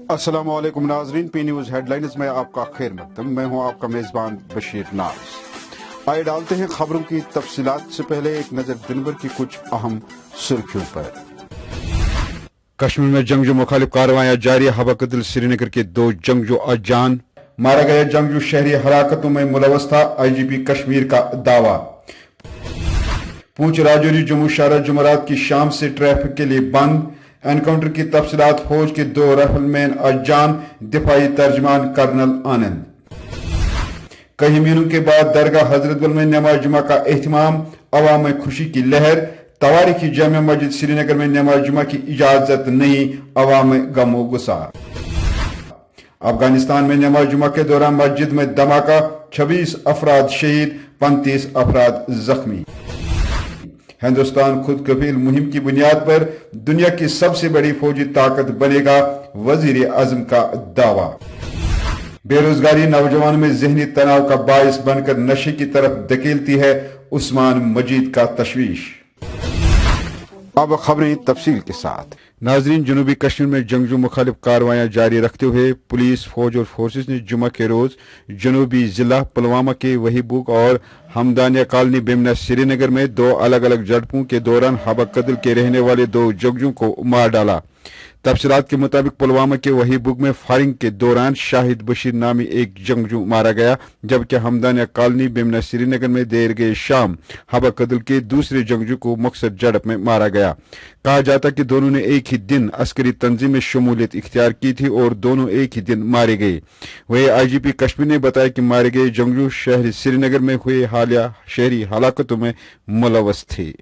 अस्सलाम वालेकुम नाजरीन, पी न्यूज हेडलाइंस में आपका खैर मकदम। मैं हूं आपका मेजबान बशीर नाज। आइए डालते हैं खबरों की तफसीलात से पहले एक नजर दिन भर की कुछ अहम सुर्खियों पर। कश्मीर में जंगजू मुखालिफ कार्रवाइयां जारी, हवा कदल श्रीनगर के 2 जंगजू आज जान। मारा गया जंगजू शहरी हलाकतों में मुलव्वस था, IGP कश्मीर का दावा। पूंछ राजौरी जम्मू शाहरा जुमेरात की शाम से ट्रैफिक के लिए बंद। एनकाउंटर की तफसीलात, फौज के 2 राइफलमैन आज जान, दिफाई तर्जमान कर्नल आनंद। कई महीनों के बाद दरगाह हजरतबल में नमाज जुमा का एहतमाम, अवाम में खुशी की लहर। तवारीखी जामिया मस्जिद श्रीनगर में नमाज जुमा की इजाजत नहीं, अवाम में गमो गुस्सा। अफगानिस्तान में नमाज जुमा के दौरान मस्जिद में धमाका, 26 अफराद शहीद, 35 अफराद जख्मी। हिंदुस्तान खुद कफील मुहिम की बुनियाद पर दुनिया की सबसे बड़ी फौजी ताकत बनेगा, वजीर आजम का दावा। बेरोजगारी नौजवानों में जहनी तनाव का बायस बनकर नशे की तरफ धकेलती है, उस्मान मजीद का तशवीश। अब खबरें तफसील के साथ। नाजरीन, जनूबी कश्मीर में जंगजू मुखालिफ कार्रवाइयां जारी रखते हुए पुलिस, फौज और फोर्सेस ने जुमा के रोज जनूबी जिला पुलवामा के वहीबुग और हमदानिया कॉलोनी बेमना श्रीनगर में 2 अलग अलग झड़पों के दौरान हवा कदल के रहने वाले 2 जंगजू को मार डाला। तफसीलात के मुताबिक पुलवामा के वहीबुग में फायरिंग के दौरान शाहिद बशीर नामी एक जंगजू मारा गया, जबकि हमदानिया कॉलोनी बेमना श्रीनगर में देर गए शाम हवा कदल के दूसरे जंगजू को मकसद झड़प में मारा गया। कहा जाता कि दोनों ने एक ही दिन अस्करी तंजीम में शमूलियत इख्तियार की थी और दोनों एक ही दिन मारे गए। वही IGP कश्मीर ने बताया कि मारे गए जंगजू शहर श्रीनगर में हुए हालिया शहरी हलाकतों में मुलव्वस थे।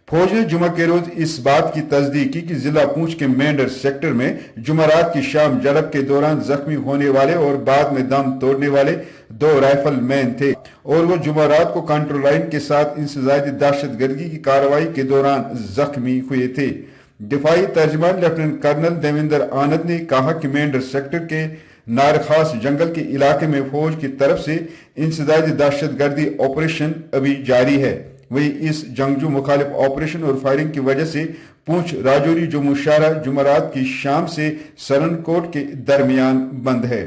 फौज ने जुमा के रोज इस बात की तस्दीक की कि जिला पूंछ के मेंढर सेक्टर में जुमेरात की शाम झड़प के दौरान जख्मी होने वाले और बाद में दम तोड़ने वाले 2 राइफल मैन थे और वो जुमेरात को कंट्रोल लाइन के साथ इंसदादी दहशतगर्दी की कार्रवाई के दौरान जख्मी हुए थे। दिफाई तर्जमान लेफ्टिनेंट कर्नल देवेंद्र आनंद ने कहा कि मेंढर सेक्टर के नारखास जंगल के इलाके में फौज की तरफ से इंसदादी दहशतगर्दी ऑपरेशन अभी जारी है। वही इस जंगजू मुखालिफ ऑपरेशन और फायरिंग की वजह से पूंछ राजौरी जम्मू शाहरा जुमेरात की शाम से सरनकोट के दरमियान बंद है।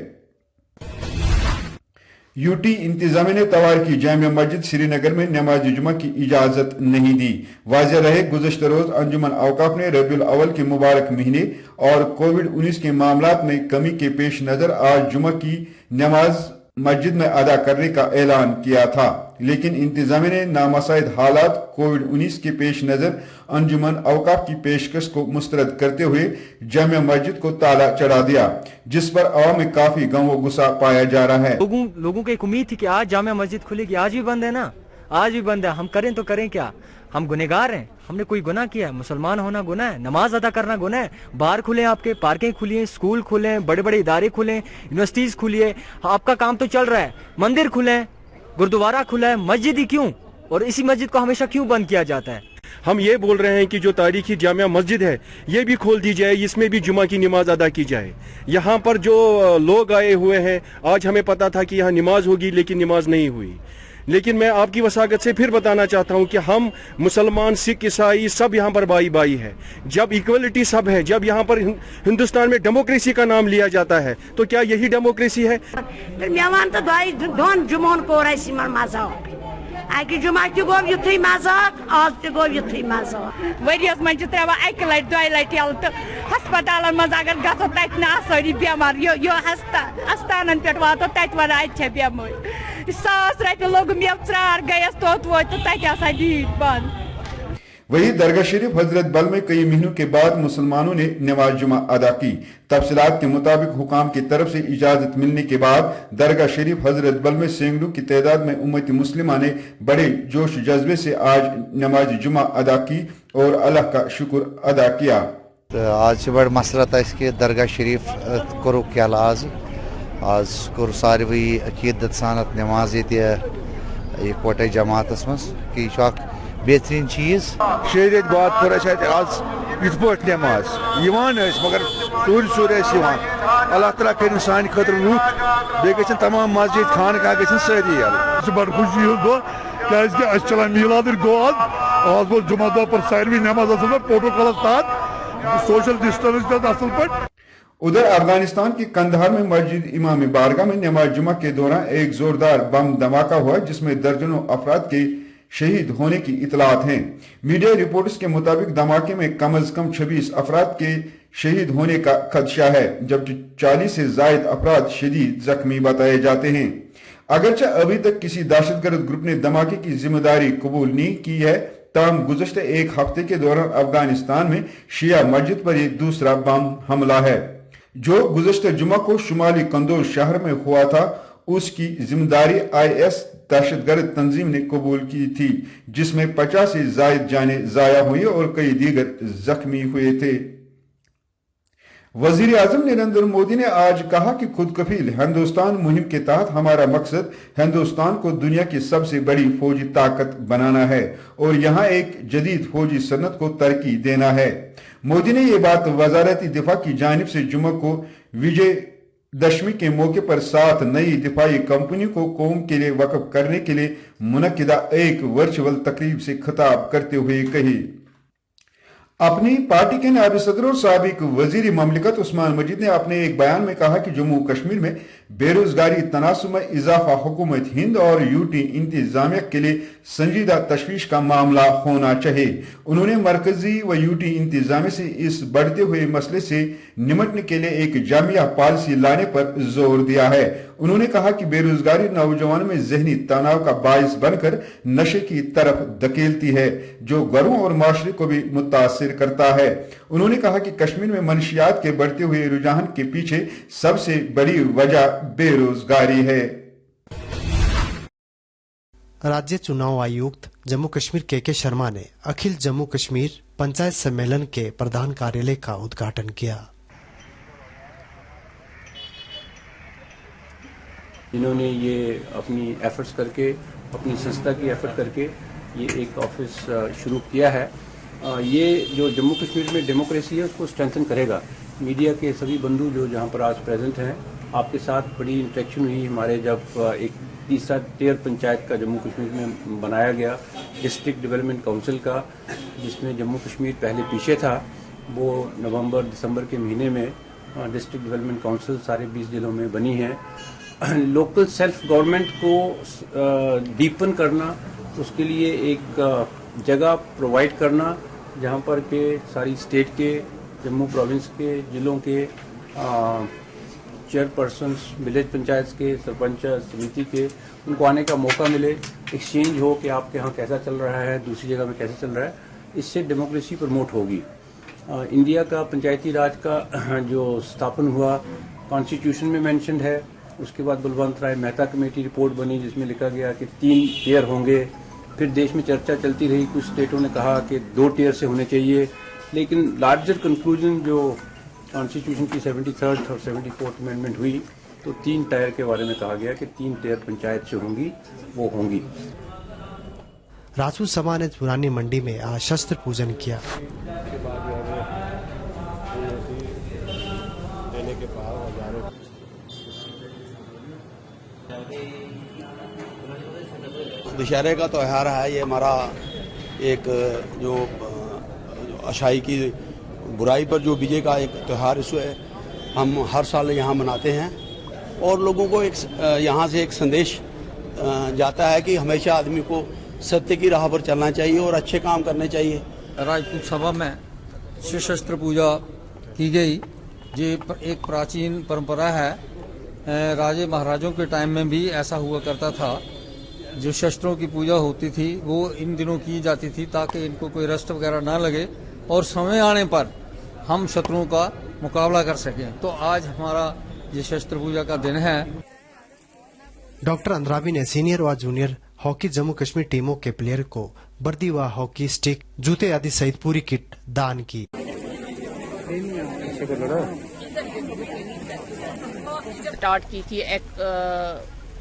यूटी इंतजामिया ने तवारीखी जामिया मस्जिद श्रीनगर में नमाज जुमा की इजाजत नहीं दी। वाज़ेह रहे, गुज़श्ता रोज अंजुमन औकाफ ने रबीउल अव्वल के मुबारक महीने और कोविड-19 के मामलात में कमी के पेश नजर आज जुमा की नमाज मस्जिद में अदा करने का ऐलान किया था, लेकिन इंतजामिया ने नामसाइद हालात कोविड-19 के पेश नजर अंजुमन औकाफ की पेशकश को मुस्तरद करते हुए जामिया मस्जिद को ताला चढ़ा दिया, जिस पर अवाम में काफी गम व गुस्सा पाया जा रहा है। लोगों को एक उम्मीद थी कि आज जामिया मस्जिद खुलेगी, आज भी बंद है ना, आज भी बंद है। हम करें तो करें क्या, हम गुनहगार हैं, हमने कोई गुनाह किया है? मुसलमान होना गुनाह है, नमाज अदा करना गुनाह है। बार खुले, आपके पार्कें खुली हैं, स्कूल खुले हैं, बड़े बड़े इदारे खुले हैं, यूनिवर्सिटीज खुली है, आपका काम तो चल रहा है, मंदिर खुले हैं, गुरुद्वारा खुला है, मस्जिद ही क्यों? और इसी मस्जिद को हमेशा क्यों बंद किया जाता है? हम ये बोल रहे हैं कि जो तारीखी जामिया मस्जिद है ये भी खोल दी जाए, इसमें भी जुमा की नमाज अदा की जाए। यहाँ पर जो लोग आए हुए हैं, आज हमें पता था कि यहाँ नमाज होगी लेकिन नमाज नहीं हुई। लेकिन मैं आपकी वसागत से फिर बताना चाहता हूं कि हम मुसलमान, सिख, ईसाई सब यहाँ पर भाई भाई है। जब इक्वलिटी सब है, जब यहाँ पर हिंदुस्तान में डेमोक्रेसी का नाम लिया जाता है, तो क्या यही डेमोक्रेसी है? जुमा गो युथै मजाक, आज ते गो युथै मजाक। वरियस मन त्रेवा एक लट 2 लट यल तो अस्पतालन मज अगर गसो तत न आसरी बेमार यो अस्तानन पेट वातो तत वन अच्छे बेमार 100 रपे लोग मे त्रार गयस तोत वो तो तत आसा डीट बंद। वही दरगाह शरीफ हजरत बल में कई महीनों के बाद मुसलमानों ने नमाज जुमा अदा की। तफसीलात के मुताबिक हुकाम की तरफ से इजाजत मिलने के बाद दरगाह शरीफ हजरत बल में सैकड़ों की तादाद में उम्मत मुस्लिमा ने बड़े जोश जज्बे से आज नमाज जुमा अदा की और अल्लाह का शुक्र अदा किया। आज बड़ मसरत है दरगाह शरीफ करो क्या आज कोर सारवी अकीदत सानत नमाज इकवटे जमातस मज कि बेहतरीन चीज शरीयत बात पर आज इत पे नमाज मगर सूर अल्लाह ताला कर सान खतर लुट बे ग तमाम मस्जिद खानका ग सारी बड़ खुशी दो क्या चलान मीलाद गो आज जुमा दो पर सारी नमाज प्रोटोकॉल तहत सोशल डिस्टेंस असल पे। उधर अफगानिस्तान के कंधार में मस्जिद इमाम बारगाह में नमाज जुमा के दौरान एक जोरदार बम धमाका हुआ जिसमें दर्जनों अफराद के शहीद होने की इतलात हैं। मीडिया रिपोर्ट्स के मुताबिक धमाके में कम अज कम 26 अफराद के शहीद होने का खदशा है, जबकि 40 से जायद अफराद शदीद जख्मी बताए जाते हैं। अगरचे अभी तक किसी दहशतगर्द ग्रुप ने धमाके की जिम्मेदारी कबूल नहीं की है, ताहम गुज़श्ता एक हफ्ते के दौरान अफगानिस्तान में शिया मस्जिद पर यह दूसरा बम हमला है। जो गुज़श्ता जुमा को शुमाली कंदोज शहर में हुआ था, उसकी जिम्मेदारी IS दहशतगर्द तंजीम ने कबूल की थी, जिसमें 50 से जायद जानें जाया हुई और कई दीगर जख्मी हुए थे। वजीर आजम नरेंद्र मोदी ने आज कहा कि खुद कफील हिंदुस्तान मुहिम के तहत हमारा मकसद हिंदुस्तान को दुनिया की सबसे बड़ी फौजी ताकत बनाना है और यहाँ एक जदीद फौजी सनत को तरक्की देना है। मोदी ने यह बात वजारत दिफा की जानिब से जुम्मे को विजय दशमी के मौके पर 7 नई दिफाई कंपनी को कौम के लिए वक्फ करने के लिए मुनक्किदा एक वर्चुअल तकरीब से खिताब करते हुए कही। अपनी पार्टी के नायब सदर और साबिक वजीर ममलिकत उस्मान मजीद ने अपने एक बयान में कहा कि जम्मू कश्मीर में बेरोजगारी तनासुब में इजाफा हुकूमत हिंद और यूटी इंतजामिया के लिए संजीदा तशवीश का मामला होना चाहिए। उन्होंने मरकजी व यूटी इंतजामिया से इस बढ़ते हुए मसले से निमटने के लिए एक जामिया पॉलिसी लाने पर जोर दिया है। उन्होंने कहा कि बेरोजगारी नौजवानों में जहनी तनाव का बायस बनकर नशे की तरफ धकेलती है, जो घरों और माशरे को भी मुतासिर करता है। उन्होंने कहा कि कश्मीर में मनशियात के बढ़ते हुए रुझान के पीछे सबसे बड़ी वजह बेरोजगारी है। राज्य चुनाव आयुक्त जम्मू कश्मीर के शर्मा ने अखिल जम्मू कश्मीर पंचायत सम्मेलन के प्रधान कार्यालय का उद्घाटन किया। जिन्होंने ये अपनी एफर्ट्स करके, अपनी संस्था की एफर्ट करके ये एक ऑफिस शुरू किया है। ये जो जम्मू कश्मीर में डेमोक्रेसी है उसको स्ट्रेंथन करेगा। मीडिया के सभी बंधु जो जहाँ पर आज प्रेजेंट हैं, आपके साथ बड़ी इंटरेक्शन हुई हमारे जब एक तीसरा टियर पंचायत का जम्मू कश्मीर में बनाया गया, डिस्ट्रिक्ट डेवलपमेंट काउंसिल का, जिसमें जम्मू कश्मीर पहले पीछे था। वो नवंबर दिसंबर के महीने में डिस्ट्रिक्ट डेवलपमेंट काउंसिल सारे 20 जिलों में बनी है। लोकल सेल्फ गवर्नमेंट को डीपन करना, उसके लिए एक जगह प्रोवाइड करना जहाँ पर के सारी स्टेट के, जम्मू प्रोविंस के, जिलों के चेयरपर्सन्स, विलेज पंचायत के, सरपंच समिति के, उनको आने का मौका मिले, एक्सचेंज हो कि आपके यहाँ कैसा चल रहा है, दूसरी जगह में कैसा चल रहा है। इससे डेमोक्रेसी प्रमोट होगी। इंडिया का पंचायती राज का जो स्थापन हुआ कॉन्स्टिट्यूशन में मेंशन्ड है। उसके बाद बलवंत राय मेहता कमेटी रिपोर्ट बनी जिसमें लिखा गया कि 3 टियर होंगे। फिर देश में चर्चा चलती रही, कुछ स्टेटों ने कहा कि 2 टियर से होने चाहिए, लेकिन लार्जर कंक्लूजन जो कॉन्स्टिट्यूशन की 73rd और 74th अमेंडमेंट हुई तो 3 टियर के बारे में कहा गया कि 3 टियर पंचायत से होंगी, वो होंगी। राजपूत समाज ने पुरानी मंडी में आज शस्त्र पूजन किया। दशहरे का त्यौहार है, ये हमारा एक जो अच्छाई की बुराई पर जो विजय का एक त्यौहार, इसमें हम हर साल यहाँ मनाते हैं और लोगों को एक यहाँ से एक संदेश जाता है कि हमेशा आदमी को सत्य की राह पर चलना चाहिए और अच्छे काम करने चाहिए। राजपूत सभा में शस्त्र पूजा की गई, ये एक प्राचीन परंपरा है। राजे महाराजों के टाइम में भी ऐसा हुआ करता था। जो शस्त्रों की पूजा होती थी वो इन दिनों की जाती थी ताकि इनको कोई रस्ट वगैरह ना लगे और समय आने पर हम शत्रुओं का मुकाबला कर सकें। तो आज हमारा ये शस्त्र पूजा का दिन है। डॉक्टर अंद्राबी ने सीनियर व जूनियर हॉकी जम्मू कश्मीर टीमों के प्लेयर को वर्दी व हॉकी स्टिक, जूते आदि सहित पूरी किट दान की। स्टार्ट की थी एक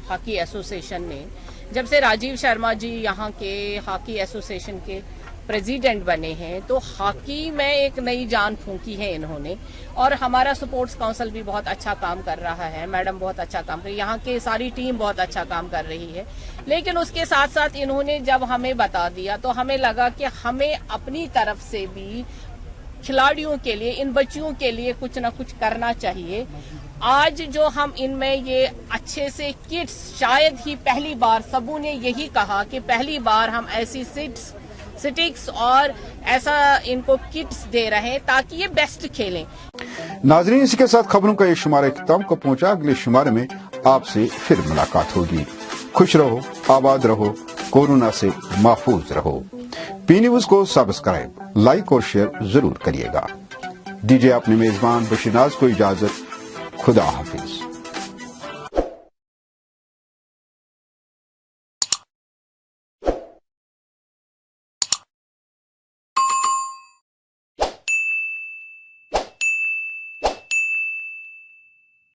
हॉकी एसोसिएशन ने। जब से राजीव शर्मा जी यहाँ के हॉकी एसोसिएशन के प्रेसिडेंट बने हैं तो हॉकी में एक नई जान फूंकी है इन्होंने। और हमारा स्पोर्ट्स काउंसिल भी बहुत अच्छा काम कर रहा है। मैडम बहुत अच्छा काम कर रही है, यहाँ की सारी टीम बहुत अच्छा काम कर रही है। लेकिन उसके साथ साथ इन्होंने जब हमें बता दिया तो हमें लगा कि हमें अपनी तरफ से भी खिलाड़ियों के लिए, इन बच्चियों के लिए कुछ ना कुछ करना चाहिए। आज जो हम इनमें ये अच्छे से किट्स, शायद ही पहली बार, सबू ने यही कहा कि पहली बार हम ऐसी स्टिक्स और ऐसा इनको किट्स दे रहे हैं ताकि ये बेस्ट खेलें। नाजरीन, इसी के साथ खबरों का ये शुमारा इख्तिताम को पहुंचा। अगले शुमारे में आपसे फिर मुलाकात होगी। खुश रहो, आबाद रहो, कोरोना से महफूज रहो। पी न्यूज को सब्सक्राइब, लाइक और शेयर जरूर करिएगा। दीजिए अपने मेजबान बशीर नाज को इजाजत। खुदा हाफिज।